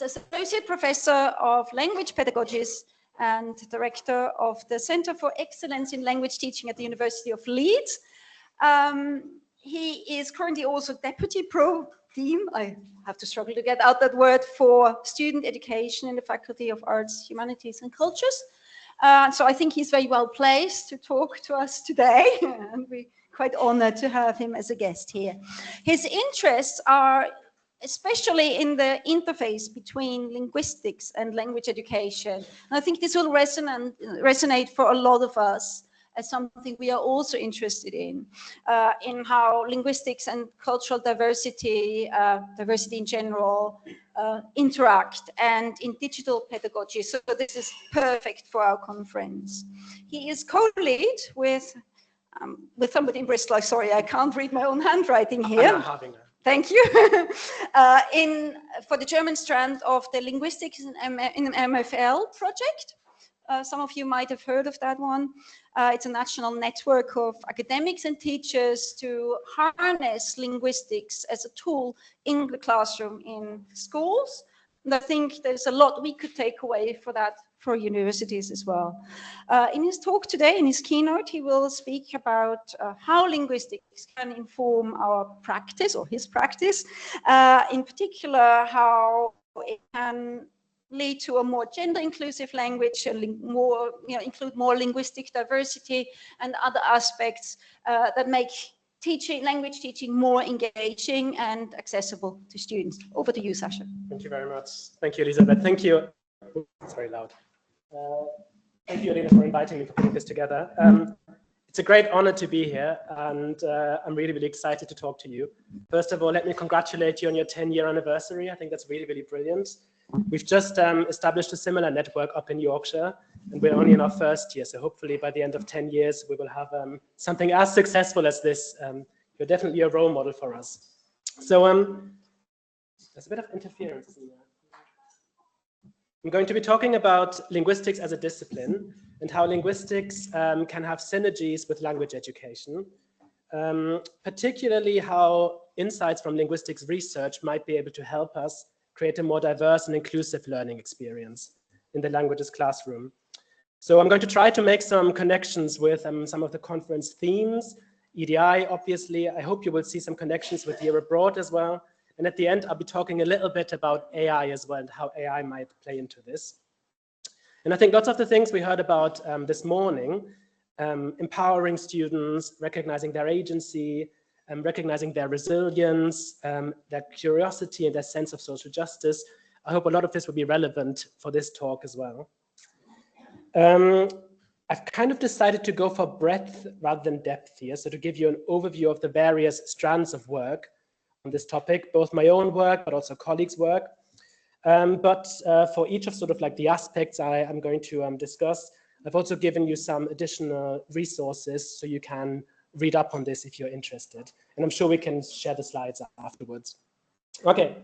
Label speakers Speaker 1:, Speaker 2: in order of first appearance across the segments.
Speaker 1: Associate Professor of Language Pedagogies and Director of the Center for Excellence in Language Teaching at the University of Leeds. He is currently also Deputy Pro-Dean, I have to struggle to get out that word, for student education in the Faculty of Arts, Humanities and Cultures. So I think he's very well placed to talk to us today, and we're quite honored to have him as a guest here. His interests are especially in the interface between linguistics and language education. And I think this will resonate for a lot of us as something we are also interested in how linguistics and cultural diversity, diversity in general, interact, and in digital pedagogy. So this is perfect for our conference. He is co-lead with somebody in Bristol. Sorry, I can't read my own handwriting here. Thank you. For the German strand of the Linguistics in MFL project. Some of you might have heard of that one. It's a national network of academics and teachers to harness linguistics as a tool in the classroom in schools. And I think there's a lot we could take away for that for universities as well. In his talk today, in his keynote, he will speak about how linguistics can inform our practice or his practice, in particular how it can lead to a more gender-inclusive language, and include more linguistic diversity and other aspects that make language teaching more engaging and accessible to students. Over to you, Sascha.
Speaker 2: Thank you very much. Thank you, Elisabeth. Thank you. It's very loud. Thank you, Elena, for inviting me, for putting this together. It's a great honor to be here, and I'm really, really excited to talk to you. First of all, let me congratulate you on your 10-year anniversary. I think that's really, really brilliant. We've just established a similar network up in Yorkshire, and we're only in our first year. So hopefully by the end of 10 years, we will have something as successful as this. You're definitely a role model for us. So there's a bit of interference in there. I'm going to be talking about linguistics as a discipline and how linguistics can have synergies with language education, particularly how insights from linguistics research might be able to help us create a more diverse and inclusive learning experience in the languages classroom. So I'm going to try to make some connections with some of the conference themes, EDI, obviously. I hope you will see some connections with Year Abroad as well. And at the end, I'll be talking a little bit about AI as well and how AI might play into this. And I think lots of the things we heard about this morning, empowering students, recognizing their agency, recognizing their resilience, their curiosity and their sense of social justice. I hope a lot of this will be relevant for this talk as well. I've kind of decided to go for breadth rather than depth here. So to give you an overview of the various strands of work on this topic, both my own work, but also colleagues' work. But for each of sort of like the aspects I'm going to discuss, I've also given you some additional resources so you can read up on this if you're interested. And I'm sure we can share the slides afterwards. Okay,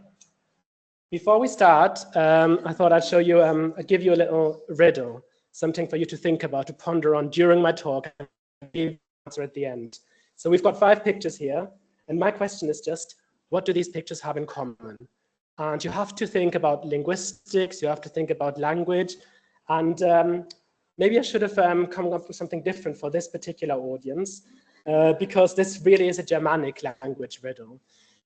Speaker 2: before we start, I thought I'd show you, I'd give you a little riddle, something for you to think about, to ponder on during my talk, and give the answer at the end. So we've got 5 pictures here, and my question is just, what do these pictures have in common? And you have to think about linguistics, you have to think about language, and maybe I should have come up with something different for this particular audience, because this really is a Germanic language riddle.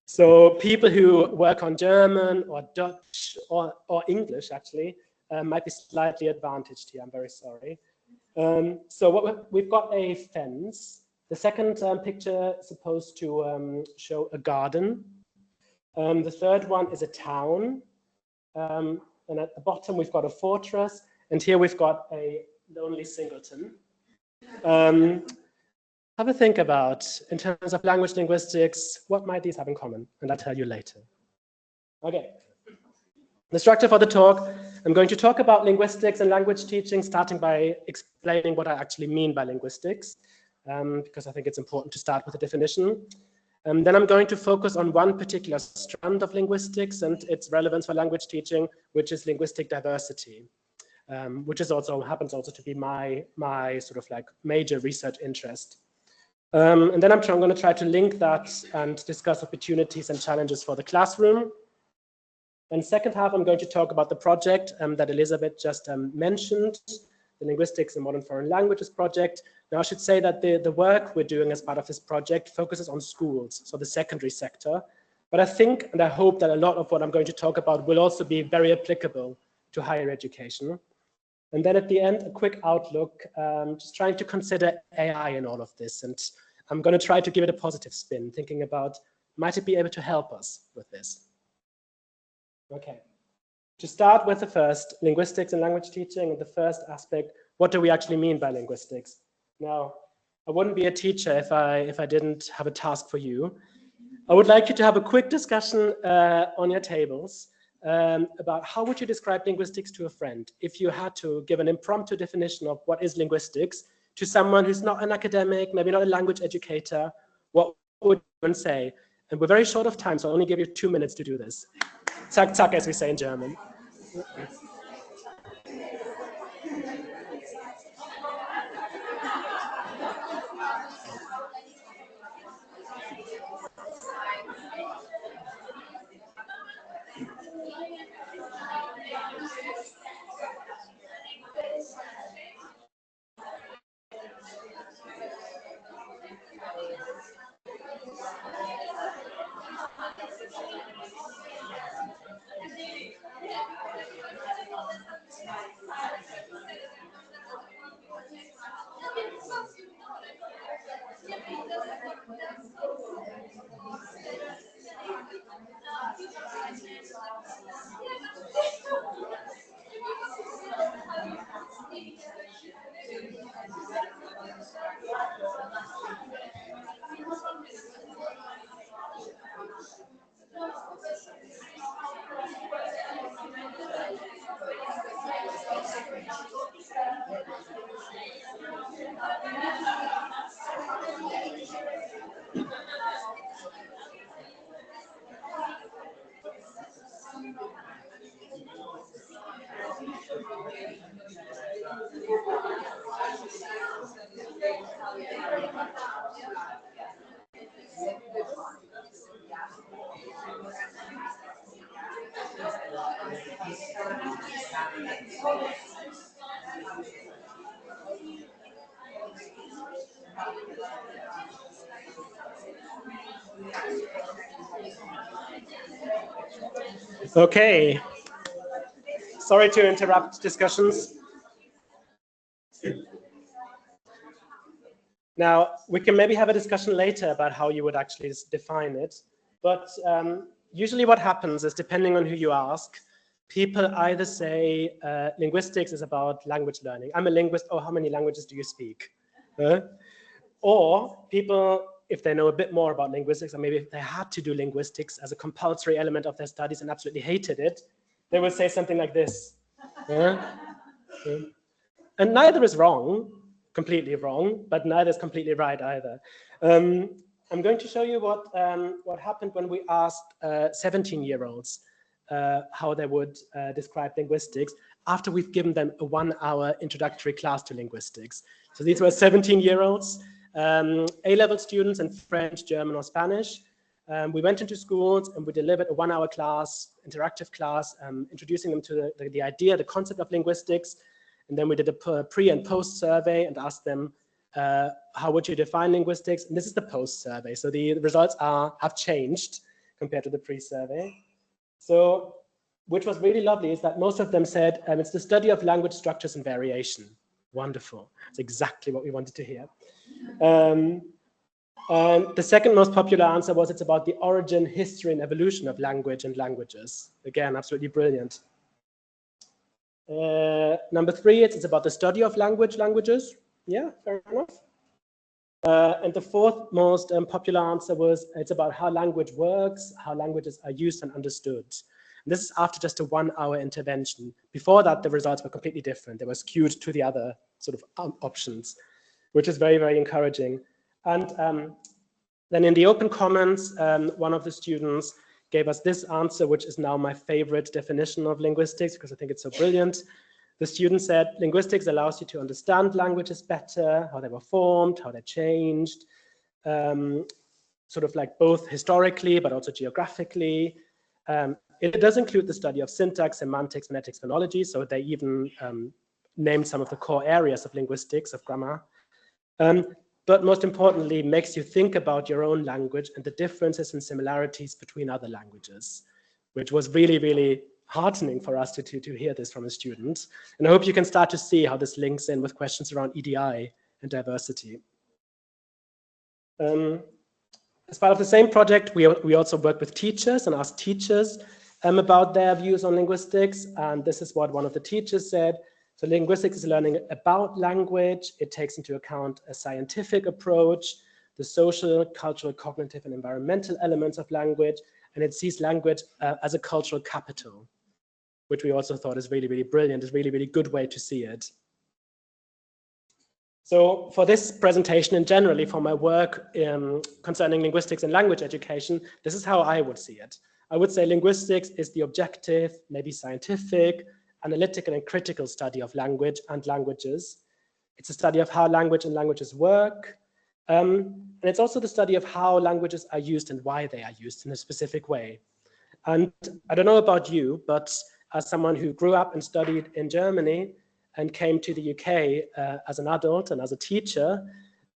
Speaker 2: So people who work on German or Dutch or English actually might be slightly advantaged here, I'm very sorry. So we've got a fence. The second picture is supposed to show a garden. The third one is a town. And at the bottom, we've got a fortress. And here we've got a lonely singleton. Have a think about, in terms of language linguistics, what might these have in common? And I'll tell you later. Okay. The structure for the talk, I'm going to talk about linguistics and language teaching, starting by explaining what I actually mean by linguistics, because I think it's important to start with a definition. Then I'm going to focus on one particular strand of linguistics and its relevance for language teaching, which is linguistic diversity, which is also happens also to be my sort of like major research interest. And then I'm going to try to link that and discuss opportunities and challenges for the classroom. And second half, I'm going to talk about the project that Elizabeth just mentioned, the Linguistics in Modern Foreign Languages project. Now, I should say that the work we're doing as part of this project focuses on schools, so the secondary sector. But I think and I hope that a lot of what I'm going to talk about will also be very applicable to higher education. And then at the end, a quick outlook, just trying to consider AI in all of this. And I'm going to try to give it a positive spin, thinking about, might it be able to help us with this? Okay. To start with the first, linguistics and language teaching, and the first aspect, what do we actually mean by linguistics? Now, I wouldn't be a teacher if I didn't have a task for you. I would like you to have a quick discussion on your tables about how would you describe linguistics to a friend if you had to give an impromptu definition of what is linguistics to someone who's not an academic, maybe not a language educator. What would you say? And we're very short of time, so I'll only give you 2 minutes to do this. Zack, zack, as we say in German. Okay. Sorry to interrupt discussions. Now, we can maybe have a discussion later about how you would actually define it. But usually what happens is, depending on who you ask, people either say linguistics is about language learning. I'm a linguist. Oh, how many languages do you speak? Or people, if they know a bit more about linguistics, or maybe if they had to do linguistics as a compulsory element of their studies and absolutely hated it, they will say something like this. And neither is wrong, completely wrong, but neither is completely right either. I'm going to show you what happened when we asked 17-year-olds how they would describe linguistics after we've given them a 1-hour introductory class to linguistics. So these were 17-year-olds, A-level students in French, German, or Spanish. We went into schools and we delivered a 1-hour class, interactive class, introducing them to the idea, the concept of linguistics. And then we did a pre and post survey and asked them, how would you define linguistics? And this is the post survey. So the results have changed compared to the pre-survey. So, which was really lovely is that most of them said, it's the study of language structures and variation. Wonderful. That's exactly what we wanted to hear. And the second most popular answer was it's about the origin, history, and evolution of language and languages. Again, absolutely brilliant. Number 3, it's about the study of languages. Yeah, fair enough. And the fourth most popular answer was it's about how language works, how languages are used and understood. And this is after just a 1-hour intervention. Before that, the results were completely different. They were skewed to the other sort of options, which is very, very encouraging. And then in the open comments, one of the students gave us this answer, which is now my favorite definition of linguistics because I think it's so brilliant. The student said, linguistics allows you to understand languages better, how they were formed, how they changed, sort of like both historically, but also geographically. It does include the study of syntax, semantics, phonetics, phonology, so they even named some of the core areas of linguistics, of grammar. But most importantly, makes you think about your own language and the differences and similarities between other languages, which was really, really heartening for us to hear this from a student. And I hope you can start to see how this links in with questions around EDI and diversity. As part of the same project, we also worked with teachers and asked teachers about their views on linguistics. And this is what one of the teachers said. So linguistics is learning about language. It takes into account a scientific approach, the social, cultural, cognitive, and environmental elements of language. And it sees language as a cultural capital, which we also thought is really, really brilliant, is really, really good way to see it. So for this presentation and generally for my work concerning linguistics and language education, this is how I would see it. I would say linguistics is the objective, maybe scientific, analytical and critical study of language and languages. It's a study of how language and languages work. And it's also the study of how languages are used and why they are used in a specific way. And I don't know about you, but as someone who grew up and studied in Germany and came to the UK as an adult and as a teacher,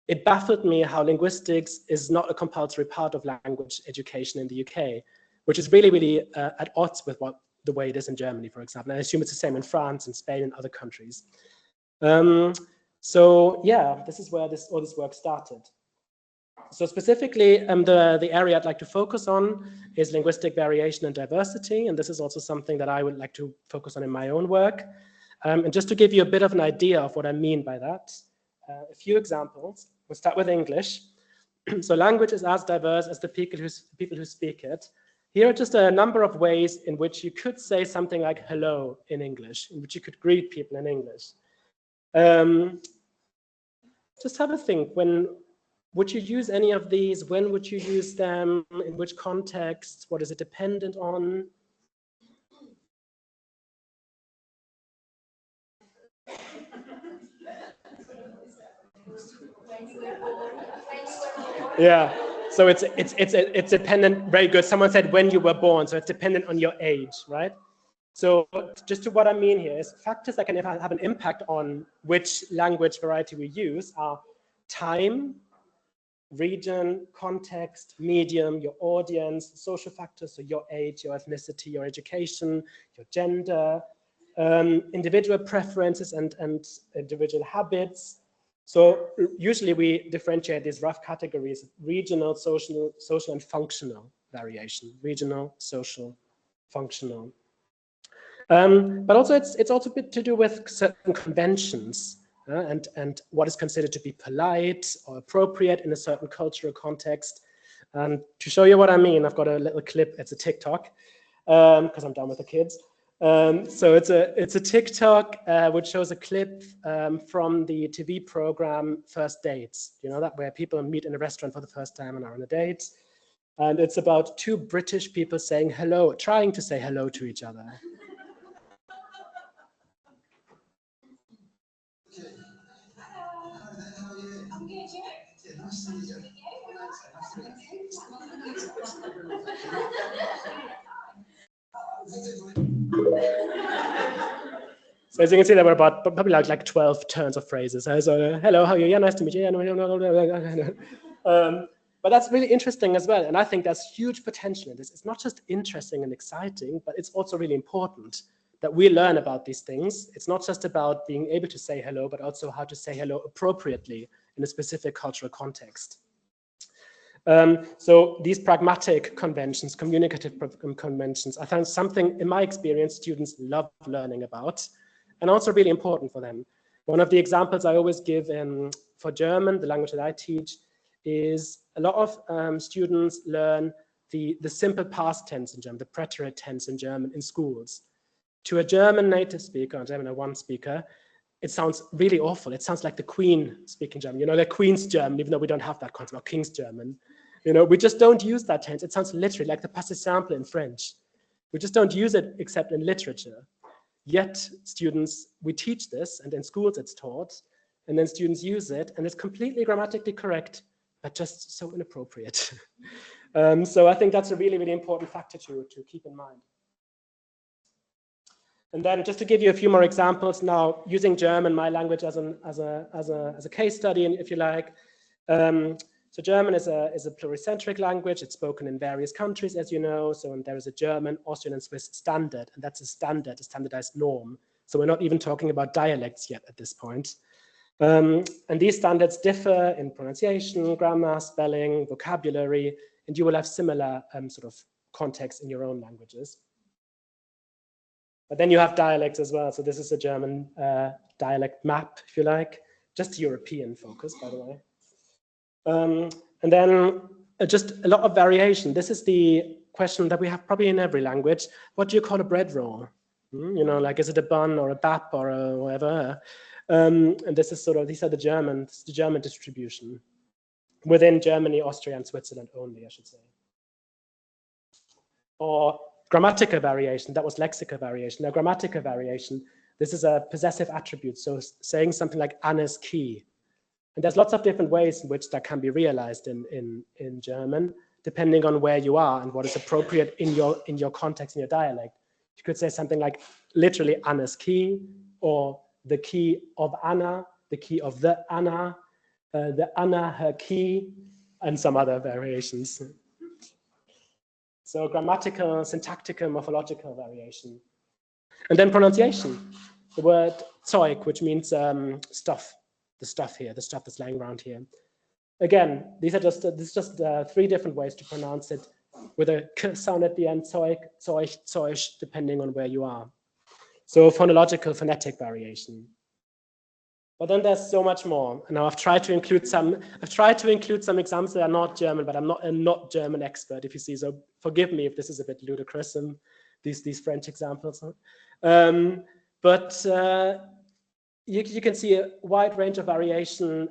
Speaker 2: it baffled me how linguistics is not a compulsory part of language education in the UK, which is really, really at odds with the way it is in Germany, for example. And I assume it's the same in France and Spain and other countries. So yeah, this is where all this work started. So specifically, the area I'd like to focus on is linguistic variation and diversity. And this is also something that I would like to focus on in my own work. And just to give you a bit of an idea of what I mean by that, a few examples. We'll start with English. So language is as diverse as the people who speak it. Here are just a number of ways in which you could say something like hello in English, in which you could greet people in English. Just have a think. Would you use any of these? When would you use them? In which context? What is it dependent on? Yeah, so it's dependent. Very good. Someone said when you were born, so it's dependent on your age, right? So just to what I mean here is factors that can have an impact on which language variety we use are time, region, context, medium, your audience, social factors, so your age, your ethnicity, your education, your gender, individual preferences and individual habits. So usually we differentiate these rough categories: regional, social, and functional variation. Regional, social, functional. But also it's also a bit to do with certain conventions and what is considered to be polite or appropriate in a certain cultural context. And to show you what I mean, I've got a little clip. It's a TikTok because I'm done with the kids. So it's a TikTok which shows a clip from the TV program First Dates. You know that, where people meet in a restaurant for the first time and are on a date. And it's about two British people saying hello, trying to say hello to each other.
Speaker 3: I'm good, yeah? Yeah, nice to meet you.
Speaker 2: So as you can see, there were about probably like 12 turns of phrases. So hello, how are you? Yeah, nice to meet you. Yeah, no. But that's really interesting as well. And I think there's huge potential in this. It's not just interesting and exciting, but it's also really important that we learn about these things. It's not just about being able to say hello, but also how to say hello appropriately in a specific cultural context. So these pragmatic conventions, communicative conventions, I found something, in my experience, students love learning about, and also really important for them. One of the examples I always give for German, the language that I teach, is a lot of students learn the simple past tense in German, the preterite tense in German in schools. To a German native speaker, or German A1 speaker, it sounds really awful. It sounds like the Queen speaking German, you know, the Queen's German, even though we don't have that concept, or King's German. You know, we just don't use that tense. It sounds literally like the passé simple in French. We just don't use it except in literature. Yet students, we teach this, and in schools it's taught, and then students use it, and it's completely grammatically correct, but just so inappropriate. So I think that's a really, really important factor to keep in mind. And then just to give you a few more examples now, using German, my language, as a case study, if you like. So German is a pluricentric language. It's spoken in various countries, as you know. So there is a German, Austrian, and Swiss standard, and that's a standard, a standardized norm. So we're not even talking about dialects yet at this point. And these standards differ in pronunciation, grammar, spelling, vocabulary, and you will have similar sort of context in your own languages. But then you have dialects as well. So this is a German dialect map, if you like, just European focus, by the way. And then just a lot of variation. This is the question that we have probably in every language. What do you call a bread roll? You know, like, is it a bun or a bap or a whatever? And this is sort of, these are the German distribution within Germany, Austria, and Switzerland only, I should say. Or grammatical variation, that was lexical variation. Now, grammatical variation, this is a possessive attribute. So saying something like Anne's key. And there's lots of different ways in which that can be realized in German, depending on where you are and what is appropriate in your context, in your dialect. You could say something like literally Anne's key, or the key of Anna, the key of the Anna, her key, and some other variations. So grammatical, syntactical, morphological variation. And then pronunciation. The word Zeug, which means stuff, the stuff here, the stuff that's lying around here. Again, this is just 3 different ways to pronounce it with a k sound at the end, Zeug, Zeug, Zeug, depending on where you are. So phonological, phonetic variation. But then there's so much more. And now I've tried to include some examples that are not German, but I'm not a not German expert, if you see. So forgive me if this is a bit ludicrous, these French examples. But you can see a wide range of variation,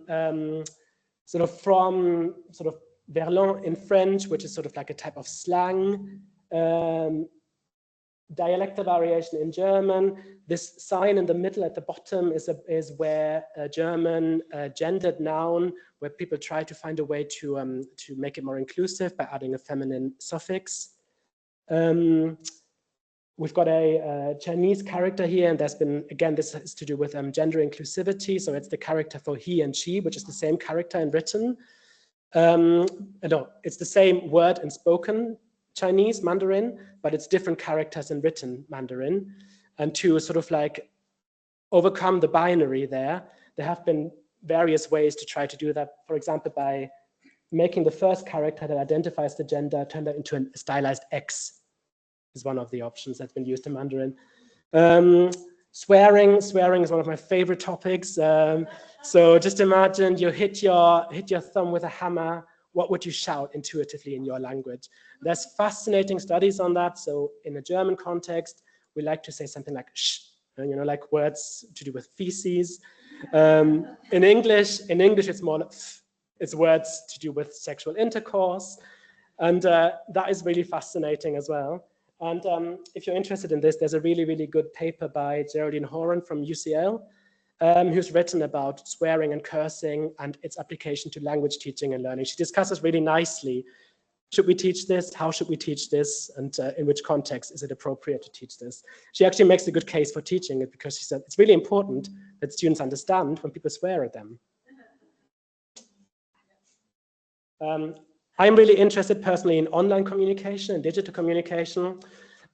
Speaker 2: sort of from sort of verlan in French, which is sort of like a type of slang, dialectal variation in German. This sign in the middle at the bottom is where a German gendered noun, where people try to find a way to make it more inclusive by adding a feminine suffix. We've got a Chinese character here, and there's been, again, this has to do with gender inclusivity. So it's the character for he and she, which is the same character in written. No, it's the same word in spoken Chinese, Mandarin, but it's different characters in written Mandarin. And to sort of like overcome the binary there have been various ways to try to do that. For example, by making the first character that identifies the gender turn that into a stylized X is one of the options that's been used in Mandarin. Swearing is one of my favorite topics. So just imagine you hit your thumb with a hammer. What would you shout intuitively in your language? There's fascinating studies on that. So in a German context, we like to say something like sh, you know, like words to do with feces. In English, it's more like f, it's words to do with sexual intercourse. And that is really fascinating as well. And if you're interested in this, there's a really, really good paper by Geraldine Horan from UCL, who's written about swearing and cursing and its application to language teaching and learning. She discusses really nicely, should we teach this? How should we teach this? And in which context is it appropriate to teach this? She actually makes a good case for teaching it, because she said it's really important that students understand when people swear at them. I'm really interested personally in online communication and digital communication.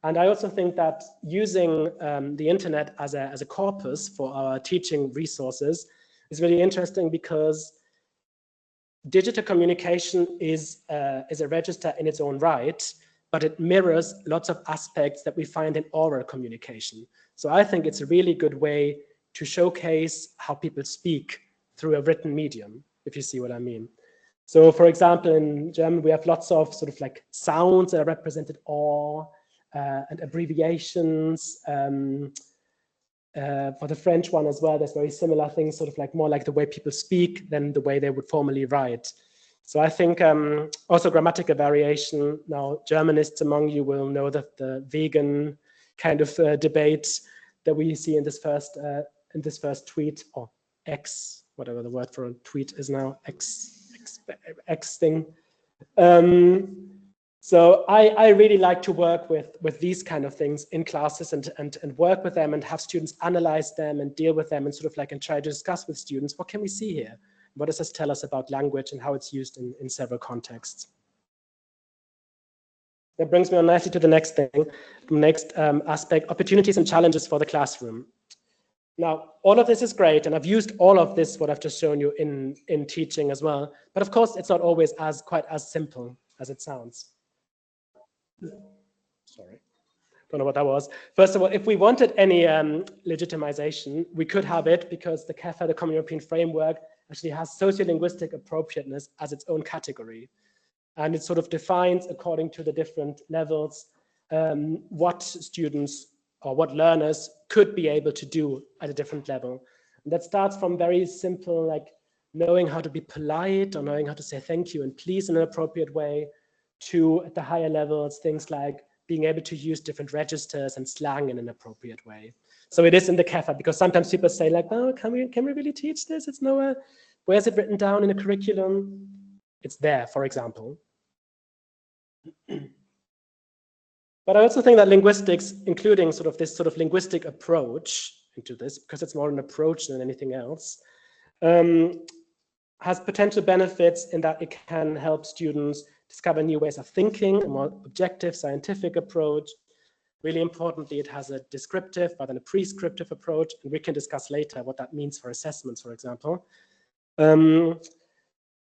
Speaker 2: And I also think that using the internet as a corpus for our teaching resources is really interesting, because digital communication is a register in its own right, but it mirrors lots of aspects that we find in oral communication. So I think it's a really good way to showcase how people speak through a written medium, if you see what I mean. So for example, in German, we have lots of sort of like sounds that are represented or and abbreviations. For the French one as well, there's very similar things, sort of like more like the way people speak than the way they would formally write. So I think also grammatical variation. Now, Germanists among you will know that the vegan kind of debate that we see in this first tweet, or X, whatever the word for a tweet is now, X thing. So I really like to work with these kind of things in classes and work with them and have students analyze them and deal with them and sort of like and try to discuss with students, what can we see here? What does this tell us about language and how it's used in several contexts? That brings me on nicely to the next thing, the next aspect, opportunities and challenges for the classroom. Now, all of this is great, and I've used all of this, what I've just shown you in teaching as well. But of course, it's not always quite as simple as it sounds. Sorry, don't know what that was. First of all, if we wanted any legitimization, we could have it because the CAFA, the Common European Framework, actually has sociolinguistic appropriateness as its own category. And it sort of defines, according to the different levels, what students or what learners could be able to do at a different level. And that starts from very simple, like knowing how to be polite or knowing how to say thank you and please in an appropriate way, to at the higher levels, things like being able to use different registers and slang in an appropriate way. So it is in the CAFA, because sometimes people say like, oh, can we really teach this? It's nowhere. Where is it written down in a curriculum? It's there, for example. But I also think that linguistics, including sort of this sort of linguistic approach into this, because it's more an approach than anything else, has potential benefits in that it can help students discover new ways of thinking, a more objective scientific approach. Really importantly, it has a descriptive rather than a prescriptive approach, and we can discuss later what that means for assessments, for example.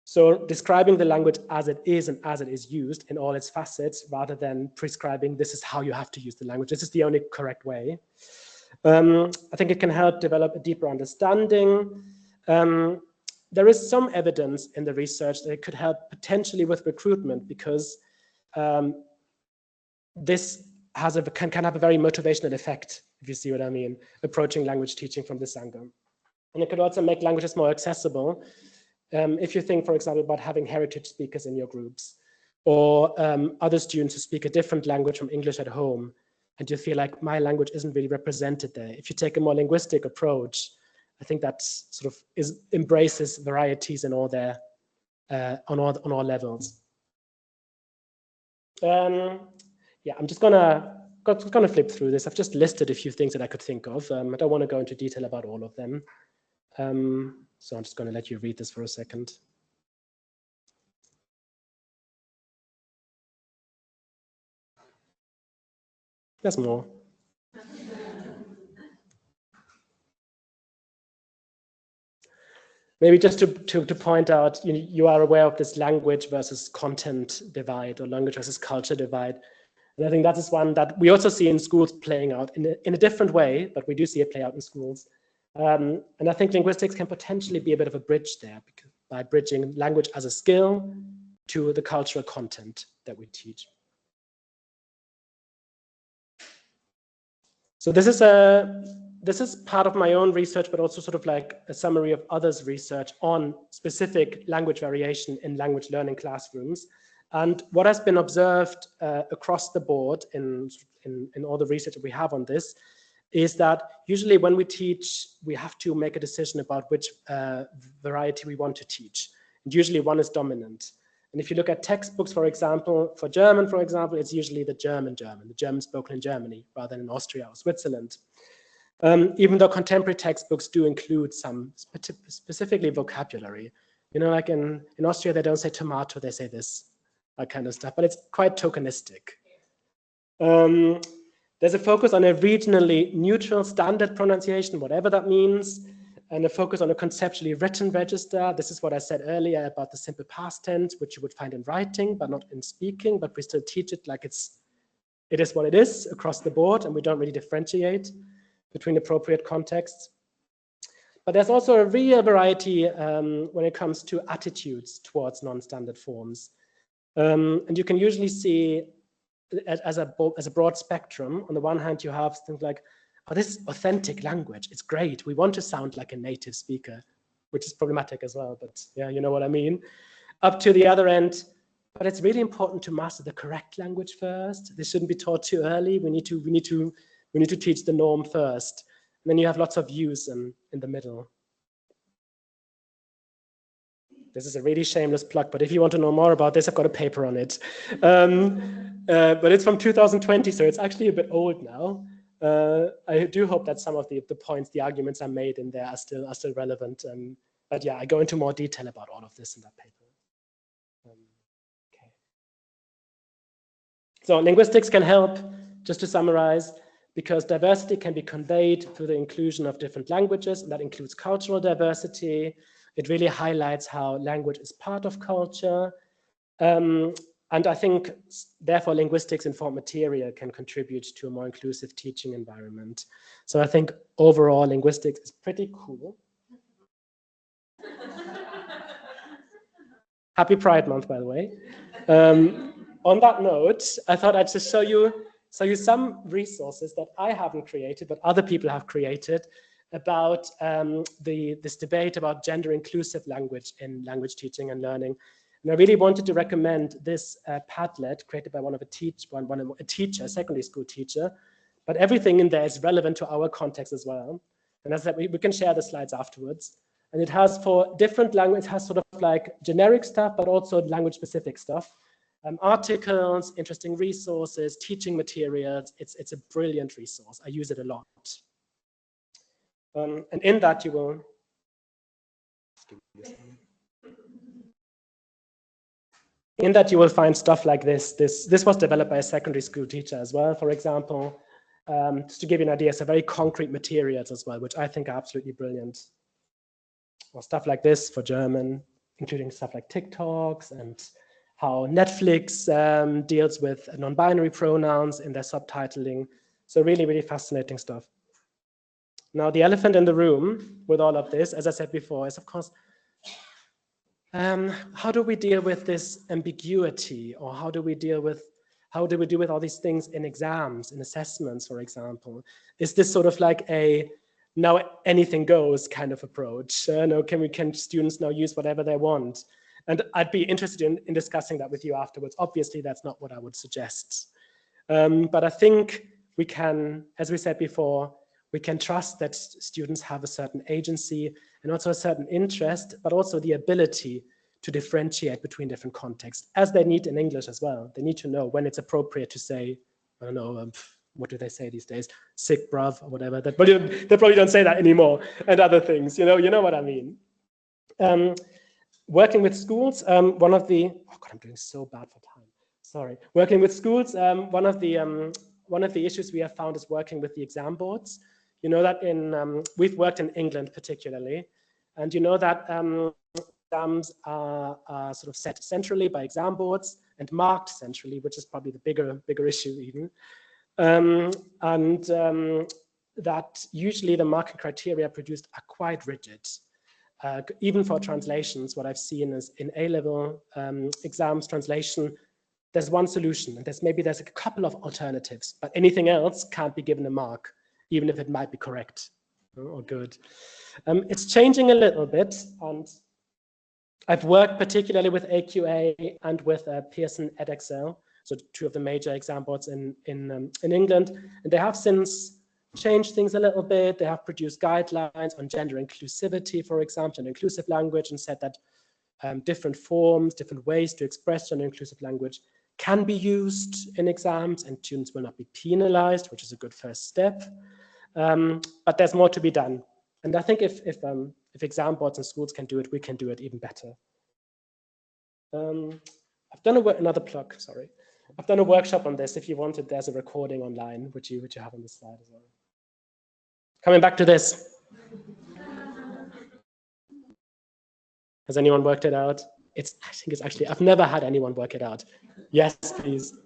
Speaker 2: So describing the language as it is and as it is used in all its facets, rather than prescribing this is how you have to use the language, this is the only correct way. I think it can help develop a deeper understanding. There is some evidence in the research that it could help potentially with recruitment, because this has can have a very motivational effect, if you see what I mean, approaching language teaching from this angle. And it could also make languages more accessible. If you think, for example, about having heritage speakers in your groups, or other students who speak a different language from English at home, and you feel like my language isn't really represented there. If you take a more linguistic approach, I think that sort of embraces varieties in all their on all levels. Yeah, I'm just gonna flip through this. I've just listed a few things that I could think of. I don't want to go into detail about all of them. So I'm just going to let you read this for a second. There's more. Maybe just to point out, you are aware of this language versus content divide, or language versus culture divide. And I think that is one that we also see in schools playing out in a different way, but we do see it play out in schools. And I think linguistics can potentially be a bit of a bridge there, because by bridging language as a skill to the cultural content that we teach. So this is part of my own research, but also sort of like a summary of others' research on specific language variation in language learning classrooms. And what has been observed across the board in all the research that we have on this is that usually when we teach, we have to make a decision about which variety we want to teach. And usually one is dominant. And if you look at textbooks, for example, for German, for example, it's usually the German spoken in Germany rather than in Austria or Switzerland. Even though contemporary textbooks do include some specifically vocabulary. Like in Austria, they don't say tomato, they say this, that kind of stuff, but it's quite tokenistic. There's a focus on a regionally neutral standard pronunciation, whatever that means, and a focus on a conceptually written register. This is what I said earlier about the simple past tense, which you would find in writing, but not in speaking, but we still teach it like it is what it is across the board, and we don't really differentiate between appropriate contexts. But there's also a real variety when it comes to attitudes towards non-standard forms. And you can usually see as a broad spectrum. On the one hand, you have things like, oh, this is authentic language. It's great. We want to sound like a native speaker, which is problematic as well. But yeah, you know what I mean. Up to the other end, but it's really important to master the correct language first. This shouldn't be taught too early. We need to teach the norm first. And then you have lots of use in the middle. This is a really shameless plug, but if you want to know more about this, I've got a paper on it. But it's from 2020, so it's actually a bit old now. I do hope that some of the points, the arguments I made in there are still relevant. But yeah, I go into more detail about all of this in that paper. Okay. So linguistics can help, just to summarize, because diversity can be conveyed through the inclusion of different languages, and that includes cultural diversity. It really highlights how language is part of culture. And I think, therefore, linguistics-informed material can contribute to a more inclusive teaching environment. So I think overall, linguistics is pretty cool. Happy Pride Month, by the way. On that note, I thought I'd just show you some resources that I haven't created, but other people have created about this debate about gender-inclusive language in language teaching and learning. And I really wanted to recommend this Padlet created by a teacher, a secondary school teacher, but everything in there is relevant to our context as well. And as I said, we can share the slides afterwards. And it has for different languages, it has sort of like generic stuff, but also language-specific stuff. Articles, interesting resources, teaching materials. It's a brilliant resource. I use it a lot. And in that you will, find stuff like this. This was developed by a secondary school teacher as well, for example. Just to give you an idea, some very concrete materials as well, which I think are absolutely brilliant. Or stuff like this for German, including stuff like TikToks and how Netflix deals with non-binary pronouns in their subtitling. So really, really fascinating stuff. Now, the elephant in the room with all of this, as I said before, is of course, how do we deal with this ambiguity, or how do we deal with all these things in exams, in assessments, for example? Is this sort of like a now anything goes kind of approach? Can students now use whatever they want? And I'd be interested in discussing that with you afterwards. Obviously, that's not what I would suggest. But I think we can, as we said before, we can trust that students have a certain agency and also a certain interest, but also the ability to differentiate between different contexts, as they need in English as well. They need to know when it's appropriate to say, I don't know, what do they say these days? Sick, bruv, or whatever. They probably don't say that anymore, and other things. You know what I mean. Working with schools, one of the, oh God, I'm doing so bad for time. Sorry. Working with schools, one of the issues we have found is working with the exam boards. You know that we've worked in England particularly, and you know that exams are sort of set centrally by exam boards and marked centrally, which is probably the bigger issue even. That usually the marking criteria produced are quite rigid. Even for translations, what I've seen is in A-level exams translation, there's one solution, and there's a couple of alternatives, but anything else can't be given a mark, even if it might be correct or good. It's changing a little bit, and I've worked particularly with AQA and with Pearson edXL, so two of the major exam boards in England, and they have since changed things a little bit. They have produced guidelines on gender inclusivity, for example, and inclusive language, and said that different forms, different ways to express gender inclusive language can be used in exams, and students will not be penalized, which is a good first step. But there's more to be done. And I think if exam boards and schools can do it, we can do it even better. I've done another plug, sorry. I've done a workshop on this. If you wanted, there's a recording online, which you have on the slide as well. Coming back to this. Has anyone worked it out? I think it's actually, I've never had anyone work it out. Yes, please.
Speaker 3: They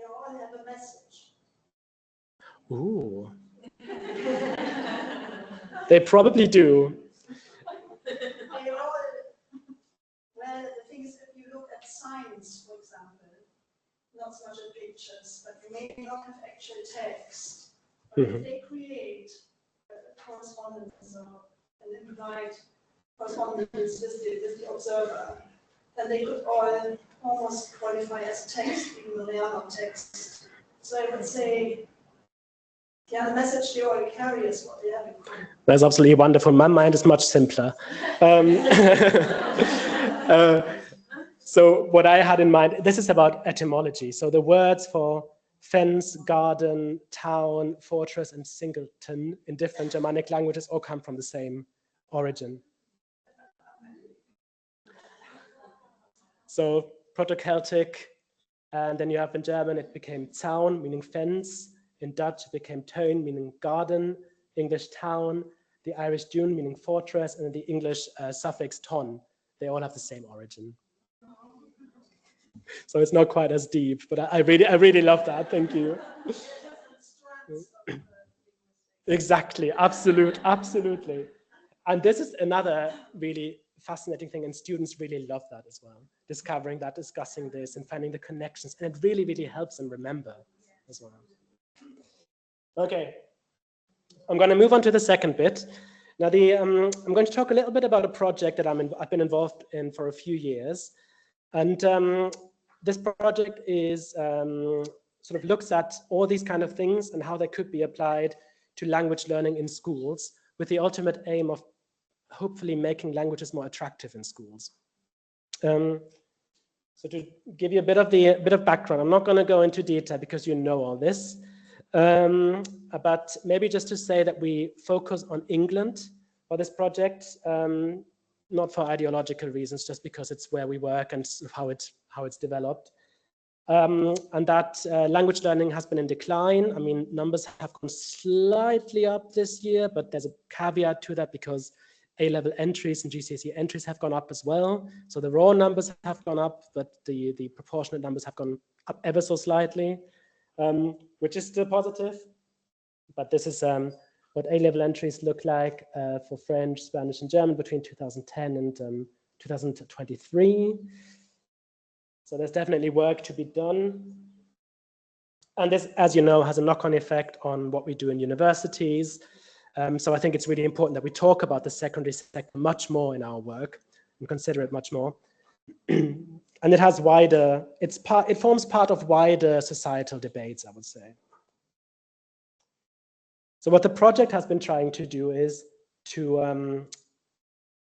Speaker 3: all have a message.
Speaker 2: Ooh. They probably do.
Speaker 3: Well, the thing is, if you look at signs, for example, not so much at pictures, but you may not have actual text. But if they create a correspondence and implied correspondence with the observer, then they could all almost qualify as text, even though they are not text. So I would say Yeah, the message they all carry is what they have in common.
Speaker 2: That's absolutely wonderful. My mind is much simpler. So what I had in mind, this is about etymology. So the words for fence, garden, town, fortress, and singleton in different Germanic languages all come from the same origin. So Proto-Celtic, and then you have in German, it became Zaun, meaning fence. In Dutch, it became Tuin, meaning garden. English town, the Irish dune, meaning fortress, and the English suffix ton. They all have the same origin. So it's not quite as deep, but I really love that. Thank you. Exactly, absolutely. And this is another really fascinating thing, and students really love that as well. Discovering that, discussing this, and finding the connections, and it really helps them remember as well. Okay, I'm going to move on to the second bit. Now, I'm going to talk a little bit about a project that I've been involved in for a few years, and this project is sort of looks at all these kind of things and how they could be applied to language learning in schools, with the ultimate aim of hopefully making languages more attractive in schools. So to give you a bit of background, I'm not going to go into detail because you know all this, but maybe just to say that we focus on England for this project, not for ideological reasons, just because it's where we work and sort of how it's developed. And that language learning has been in decline. I mean, numbers have gone slightly up this year, but there's a caveat to that because A-level entries and GCSE entries have gone up as well. So the raw numbers have gone up, but the proportionate numbers have gone up ever so slightly, which is still positive. But this is what A-level entries look like for French, Spanish, and German between 2010 and 2023. So there's definitely work to be done. And this, as you know, has a knock-on effect on what we do in universities. So I think it's really important that we talk about the secondary sector much more in our work and consider it much more. And it has wider, it forms part of wider societal debates, I would say. So what the project has been trying to do is to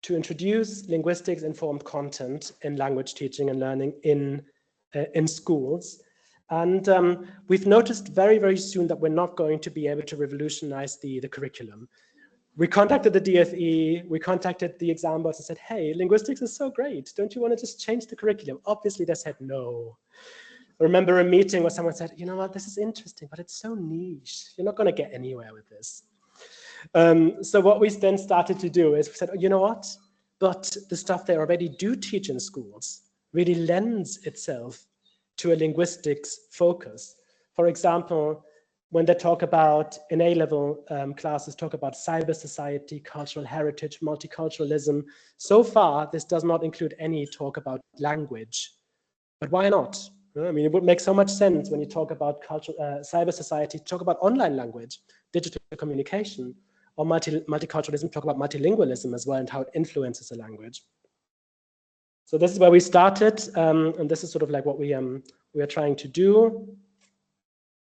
Speaker 2: introduce linguistics-informed content in language teaching and learning in schools. And we've noticed very soon that we're not going to be able to revolutionize the curriculum. We contacted the DFE, we contacted the exam boards and said, hey, linguistics is so great. Don't you want to just change the curriculum? Obviously, they said no. I remember a meeting where someone said, you know what, this is interesting, but it's so niche. You're not going to get anywhere with this. So what we then started to do is we said, oh, you know what? But the stuff they already do teach in schools really lends itself to a linguistics focus. For example, when they talk about, in A-level classes, talk about cyber society, cultural heritage, multiculturalism. So far, this does not include any talk about language. But why not? I mean, it would make so much sense when you talk about cyber society, talk about online language, digital communication, or multiculturalism, talk about multilingualism as well and how it influences a language. So this is where we started, and this is sort of like what we are trying to do.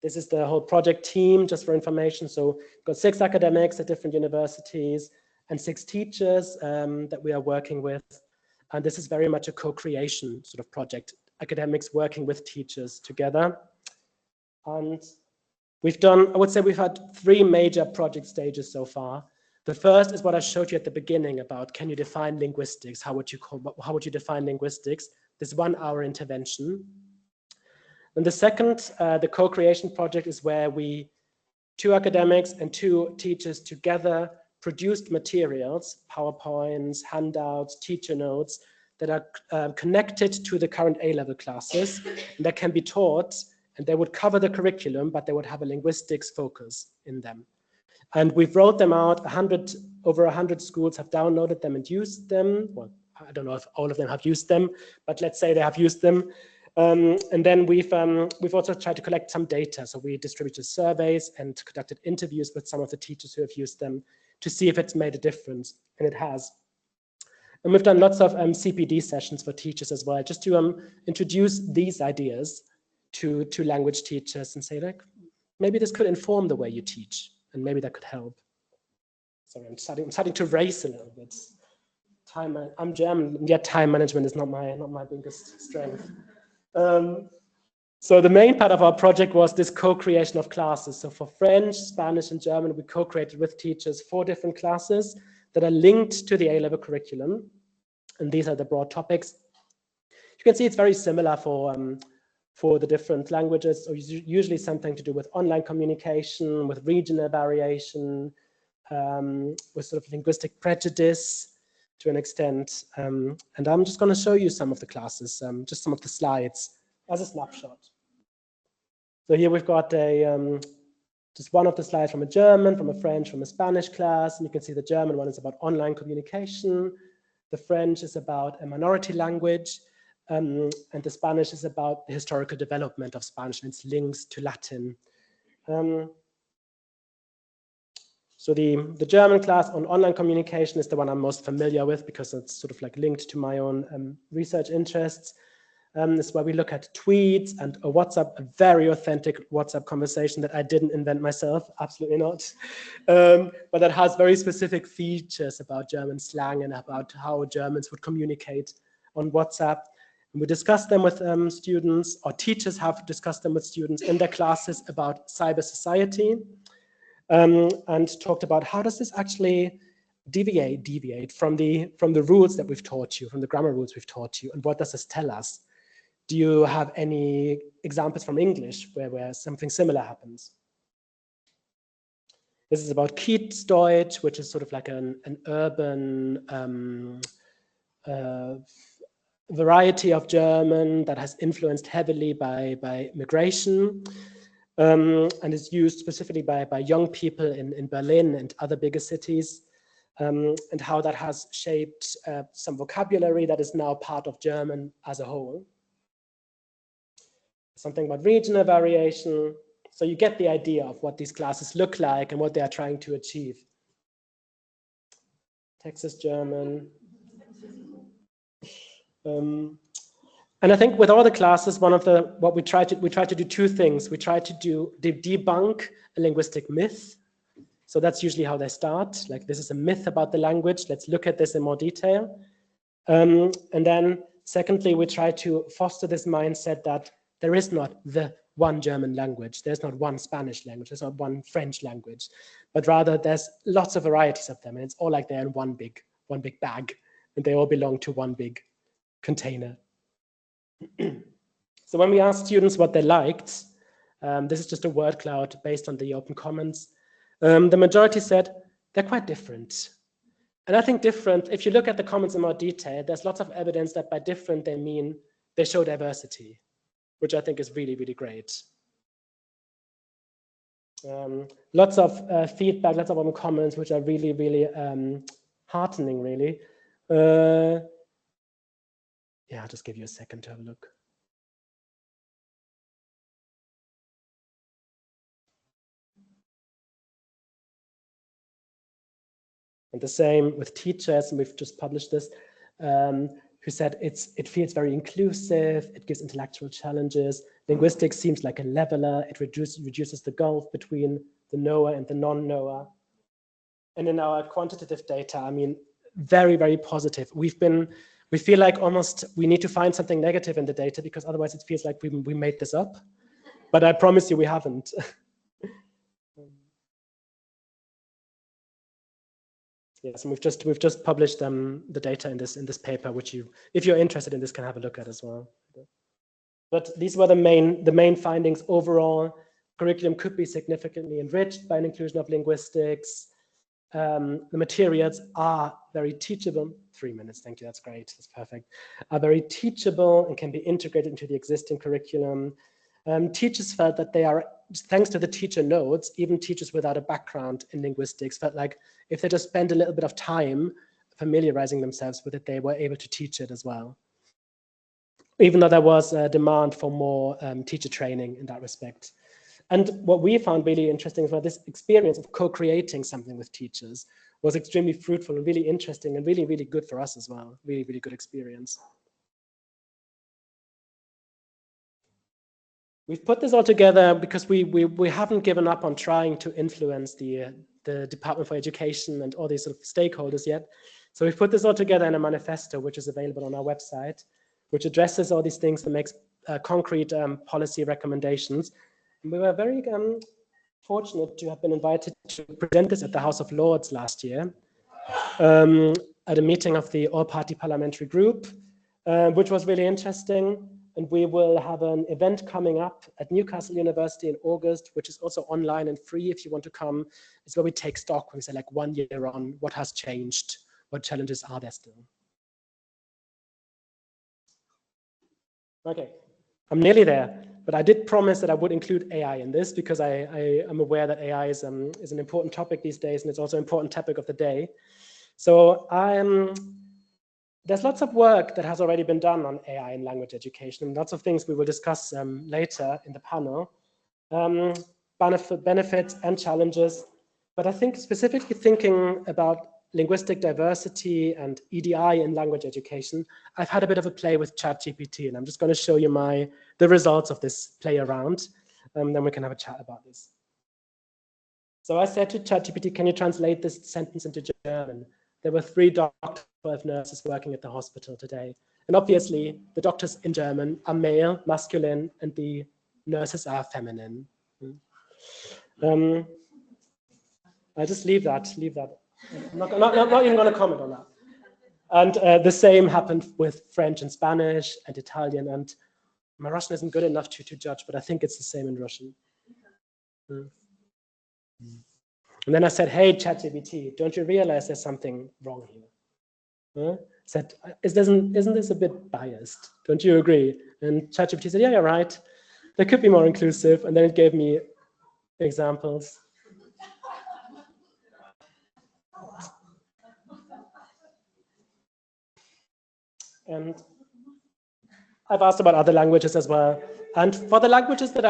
Speaker 2: This is the whole project team, just for information. So we've got 6 academics at different universities and 6 teachers that we are working with. And this is very much a co-creation sort of project, academics working with teachers together. And we've done, I would say we've had 3 major project stages so far. The first is what I showed you at the beginning about, can you define linguistics? How would you define linguistics? This 1-hour intervention. And the second, the co-creation project, is where 2 academics and 2 teachers together produced materials, PowerPoints, handouts, teacher notes, that are connected to the current A-level classes, and that can be taught, and they would cover the curriculum, but they would have a linguistics focus in them. And we've rolled them out. Over 100 schools have downloaded them and used them. Well, I don't know if all of them have used them, but let's say they have used them. And then we've also tried to collect some data. So we distributed surveys and conducted interviews with some of the teachers who have used them to see if it's made a difference, and it has. And we've done lots of CPD sessions for teachers as well, just to introduce these ideas to language teachers and say, like, maybe this could inform the way you teach. and maybe that could help. Sorry, I'm starting to race a little bit. I'm German, and yet time management is not my biggest strength. So the main part of our project was this co-creation of classes. So for French, Spanish, and German, we co-created with teachers 4 different classes that are linked to the A-level curriculum. And these are the broad topics. You can see it's very similar for the different languages, so usually something to do with online communication, with regional variation, with sort of linguistic prejudice to an extent. And I'm just going to show you some of the classes, just some of the slides as a snapshot. So here we've got just one of the slides from a German, from a French, from a Spanish class. And you can see the German one is about online communication. The French is about a minority language. And the Spanish is about the historical development of Spanish and its links to Latin. So the German class on online communication is the one I'm most familiar with because it's sort of like linked to my own research interests. This is where we look at tweets and a WhatsApp, a very authentic WhatsApp conversation that I didn't invent myself, absolutely not. But that has very specific features about German slang and about how Germans would communicate on WhatsApp. And we discuss them with students, or teachers have discussed them with students in their classes about cyber society, and talked about how does this actually deviate from the rules that we've taught you, from the grammar rules we've taught you, and what does this tell us? Do you have any examples from English where something similar happens? This is about Kiezdeutsch, which is sort of like an urban variety of German that has influenced heavily by migration, and is used specifically by young people in Berlin and other bigger cities, and how that has shaped some vocabulary that is now part of German as a whole. Something about regional variation. So you get the idea of what these classes look like and what they are trying to achieve. Texas German. And I think with all the classes, what we try to do 2 things. We try to debunk a linguistic myth. So that's usually how they start. Like, this is a myth about the language. Let's look at this in more detail. And then secondly, we try to foster this mindset that there is not the one German language. There's not one Spanish language. There's not one French language, but rather there's lots of varieties of them. And it's all like they're in one big bag, and they all belong to one big container. So when we asked students what they liked, this is just a word cloud based on the open comments. The majority said they're quite different. And I think different, if you look at the comments in more detail, there's lots of evidence that by different, they mean they show diversity, which I think is really, really great. Lots of feedback, lots of open comments, which are really, really heartening, really. Yeah, I'll just give you a second to have a look. And the same with teachers, and we've just published this, who said it feels very inclusive, it gives intellectual challenges, linguistics seems like a leveler, it reduces the gulf between the knower and the non-knower. And in our quantitative data, I mean, very, very positive. We feel like almost we need to find something negative in the data because otherwise it feels like we made this up. But I promise you we haven't. Yes, and we've just published the data in this paper, which you, if you're interested in this, can have a look at as well. But these were the main findings. Overall, curriculum could be significantly enriched by an inclusion of linguistics. The materials are very teachable. 3 minutes, thank you, that's great, that's perfect. Are very teachable and can be integrated into the existing curriculum. Teachers felt that they are, thanks to the teacher notes, even teachers without a background in linguistics felt like if they just spend a little bit of time familiarizing themselves with it, they were able to teach it as well. Even though there was a demand for more teacher training in that respect. And what we found really interesting is that this experience of co-creating something with teachers was extremely fruitful and really interesting and really, really good for us as well. Really, really good experience. we've put this all together because we haven't given up on trying to influence the Department for Education and all these sort of stakeholders yet. So we've put this all together in a manifesto, which is available on our website, which addresses all these things and makes concrete policy recommendations. And we were very fortunate to have been invited to present this at the House of Lords last year at a meeting of the all-party parliamentary group, which was really interesting. And we will have an event coming up at Newcastle University in August, which is also online and free if you want to come. It's where we take stock. We say like 1 year on what has changed, what challenges are there still. Okay, I'm nearly there, but I did promise that I would include AI in this because I am aware that AI is an important topic these days, and it's also an important topic of the day. So there's lots of work that has already been done on AI in language education, and lots of things we will discuss later in the panel. Benefits and challenges, but I think specifically thinking about linguistic diversity and EDI in language education, I've had a bit of a play with ChatGPT, and I'm just going to show you the results of this play around, then we can have a chat about this. So I said to ChatGPT, can you translate this sentence into German? There were 3 doctors, 12 nurses working at the hospital today. And obviously, the doctors in German are male, masculine, and the nurses are feminine. I'll just leave that. I'm not even going to comment on that. And the same happened with French and Spanish and Italian. And my Russian isn't good enough to judge, but I think it's the same in Russian. And then I said, hey, ChatGPT, don't you realize there's something wrong here? Said, isn't this a bit biased? Don't you agree? And ChatGPT said, yeah, you're right. They could be more inclusive. And then it gave me examples. And I've asked about other languages as well. And for the languages that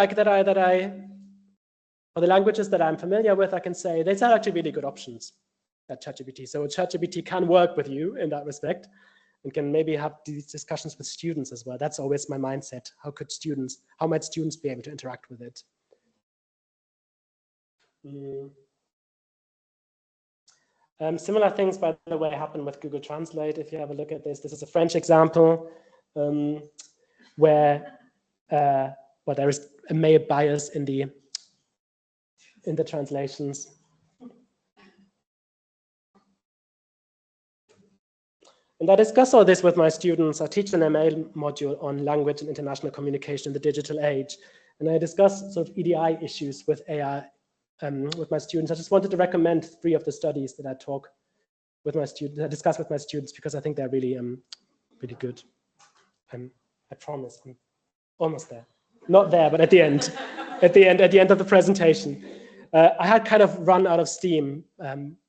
Speaker 2: I'm familiar with, I can say these are actually really good options at ChatGPT. So ChatGPT can work with you in that respect and can maybe have these discussions with students as well. That's always my mindset. How might students be able to interact with it? Similar things, by the way, happen with Google Translate. If you have a look at this, this is a French example where there is a male bias in the translations. And I discuss all this with my students. I teach an MA module on language and international communication in the digital age. And I discuss sort of EDI issues with AI with my students. I just wanted to recommend 3 of the studies that I discuss with my students because I think they're really, really good. I promise, I'm almost there. Not there, but at the end, at the end of the presentation. I had kind of run out of steam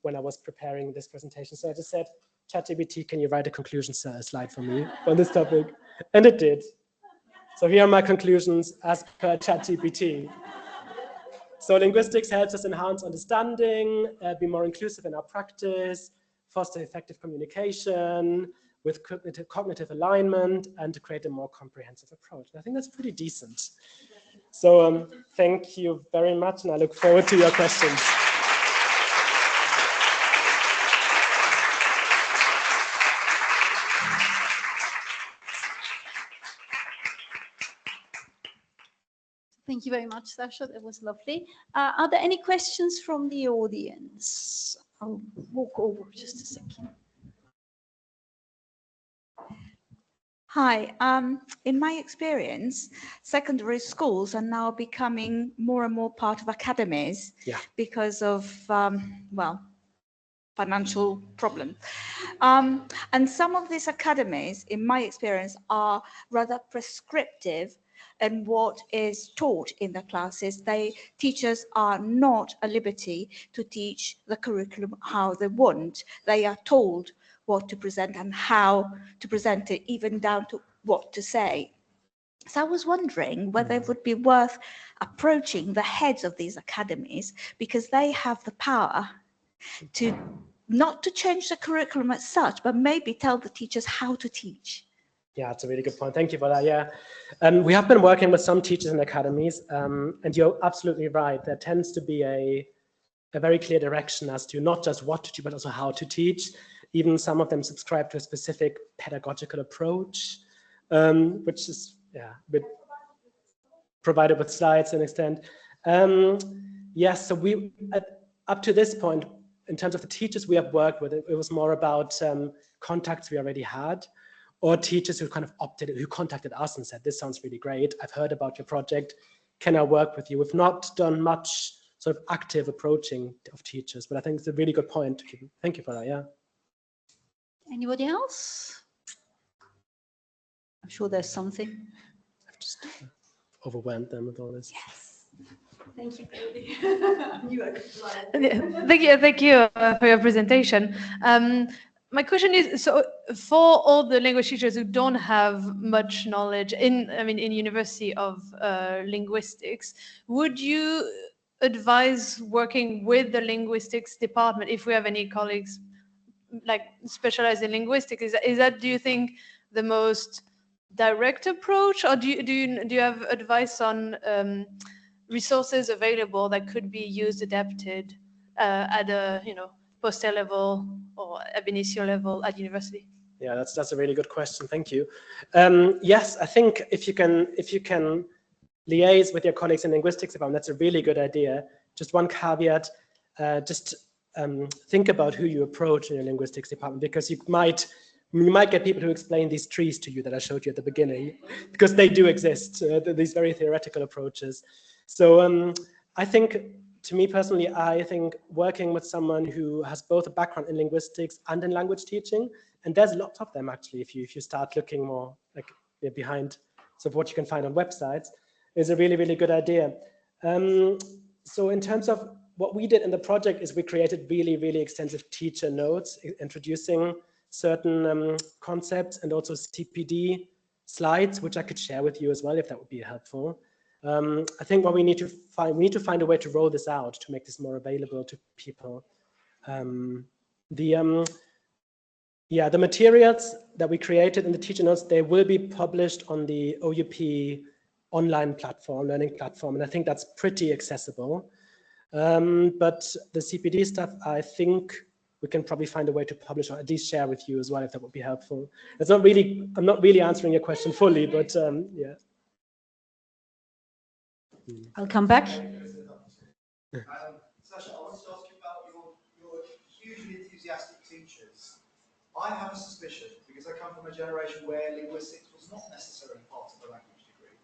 Speaker 2: when I was preparing this presentation. So I just said, ChatGPT, can you write a conclusion slide for me on this topic? And it did. So here are my conclusions as per ChatGPT. So linguistics helps us enhance understanding, be more inclusive in our practice, foster effective communication with cognitive alignment, and to create a more comprehensive approach. And I think that's pretty decent. So thank you very much, and I look forward to your questions.
Speaker 1: Thank you very much, Sascha. That was lovely. Are there any questions from the audience? I'll walk over just a second.
Speaker 4: Hi, in my experience, secondary schools are now becoming more and more part of academies because of, financial problems. And some of these academies, in my experience, are rather prescriptive in what is taught in the classes. Teachers are not at liberty to teach the curriculum how they want. They are told what to present and how to present it, even down to what to say. So I was wondering whether it would be worth approaching the heads of these academies, because they have the power to not to change the curriculum as such, but maybe tell the teachers how to teach.
Speaker 2: Yeah, that's a really good point. Thank you for that. Yeah, we have been working with some teachers in academies, and you're absolutely right. There tends to be a very clear direction as to not just what to teach, but also how to teach. Even some of them subscribe to a specific pedagogical approach, which is provided with slides to an extent. Yes, so we up to this point, in terms of the teachers we have worked with, it was more about contacts we already had, or teachers who kind of who contacted us and said, this sounds really great. I've heard about your project. Can I work with you? We've not done much sort of active approaching of teachers, but I think it's a really good point. Thank you for that, yeah.
Speaker 1: Anybody else? I'm sure there's something.
Speaker 2: I've just overwhelmed them with all this.
Speaker 1: Yes. Thank you, Cody. I knew I could fly.
Speaker 5: Thank you for your presentation. My question is, so for all the language teachers who don't have much knowledge in university of linguistics, would you advise working with the linguistics department if we have any colleagues like specialized in linguistics? Is that, do you think, the most direct approach, or do you have advice on resources available that could be used, adapted at a post-A level or ab initio level at university?
Speaker 2: Yeah, that's a really good question. Thank you. Yes, I think if you can liaise with your colleagues in linguistics department, that's a really good idea. Just one caveat: think about who you approach in your linguistics department, because you might get people who explain these trees to you that I showed you at the beginning, because they do exist. These very theoretical approaches. So I think, to me personally, I think working with someone who has both a background in linguistics and in language teaching, and there's lots of them actually, if you start looking more like behind sort of what you can find on websites, is a really, really good idea. So in terms of what we did in the project is we created really, really extensive teacher notes introducing certain concepts, and also CPD slides, which I could share with you as well if that would be helpful. I think what we need to find a way to roll this out to make this more available to people. The materials that we created in the teacher notes, they will be published on the OUP online platform, learning platform, and I think that's pretty accessible. But the CPD stuff, I think we can probably find a way to publish, or at least share with you as well, if that would be helpful. I'm not really answering your question fully, but yeah.
Speaker 1: I'll come back.
Speaker 6: Sascha, I want to ask you about your hugely enthusiastic teachers. I have a suspicion, because I come from a generation where linguistics was not necessarily part of a language degree.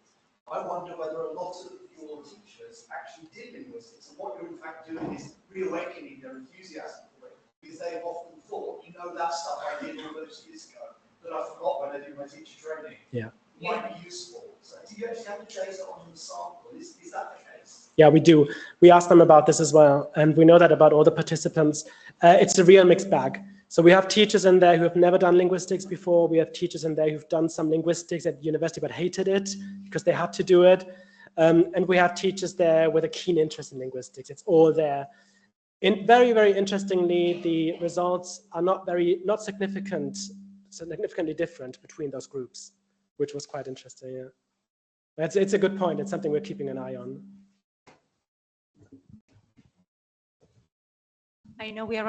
Speaker 6: I wonder whether a lot of your teachers actually did linguistics, and what you're in fact doing is reawakening their enthusiasm for it, because they've often thought, that stuff I did all those years ago that I forgot when I did my teacher training.
Speaker 2: Yeah.
Speaker 6: Might be useful. So do you actually have the data on the sample? Is that the case?
Speaker 2: Yeah, we do. We asked them about this as well, and we know that about all the participants. It's a real mixed bag. So we have teachers in there who have never done linguistics before. We have teachers in there who've done some linguistics at university but hated it because they had to do it. And we have teachers there with a keen interest in linguistics. It's all there. Very, very interestingly, the results are not significantly different between those groups, which was quite interesting. Yeah, it's a good point. It's something we're keeping an eye on.
Speaker 7: I know we are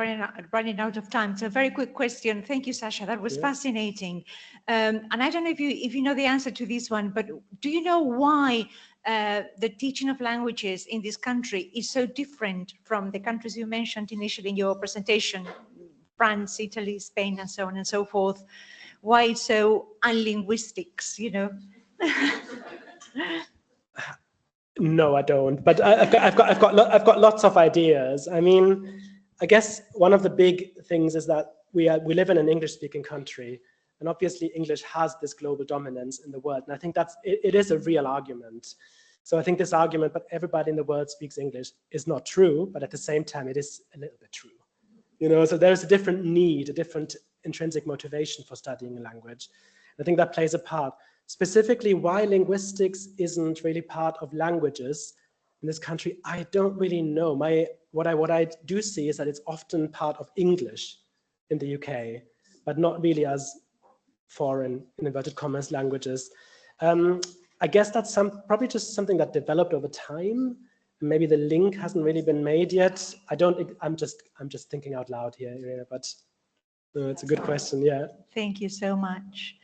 Speaker 7: running out of time. So a very quick question. Thank you, Sascha. That was fascinating. And I don't know if you know the answer to this one, but do you know why the teaching of languages in this country is so different from the countries you mentioned initially in your presentation, France, Italy, Spain, and so on and so forth? Why it's so unlinguistics,
Speaker 2: No, I don't. But I've got lots of ideas. I mean, I guess one of the big things is that we live in an English-speaking country, and obviously English has this global dominance in the world. And I think it is a real argument. So I think this argument, but everybody in the world speaks English, is not true. But at the same time, it is a little bit true. So there's a different need, a different intrinsic motivation for studying a language. I think that plays a part. Specifically, why linguistics isn't really part of languages in this country, I don't really know. What I do see is that it's often part of English in the UK, but not really as foreign, in inverted commas, languages. I guess that's probably just something that developed over time. Maybe the link hasn't really been made yet. I'm just thinking out loud here, but it's a good question. Yeah.
Speaker 7: Thank you so much.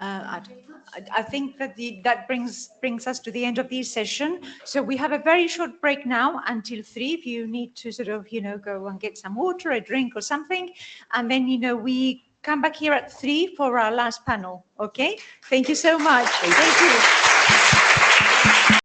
Speaker 7: I think that that brings us to the end of this session. So we have a very short break now until 3. If you need to sort of, go and get some water, a drink or something. And then, we come back here at 3 for our last panel. Okay. Thank you so much. Thank you.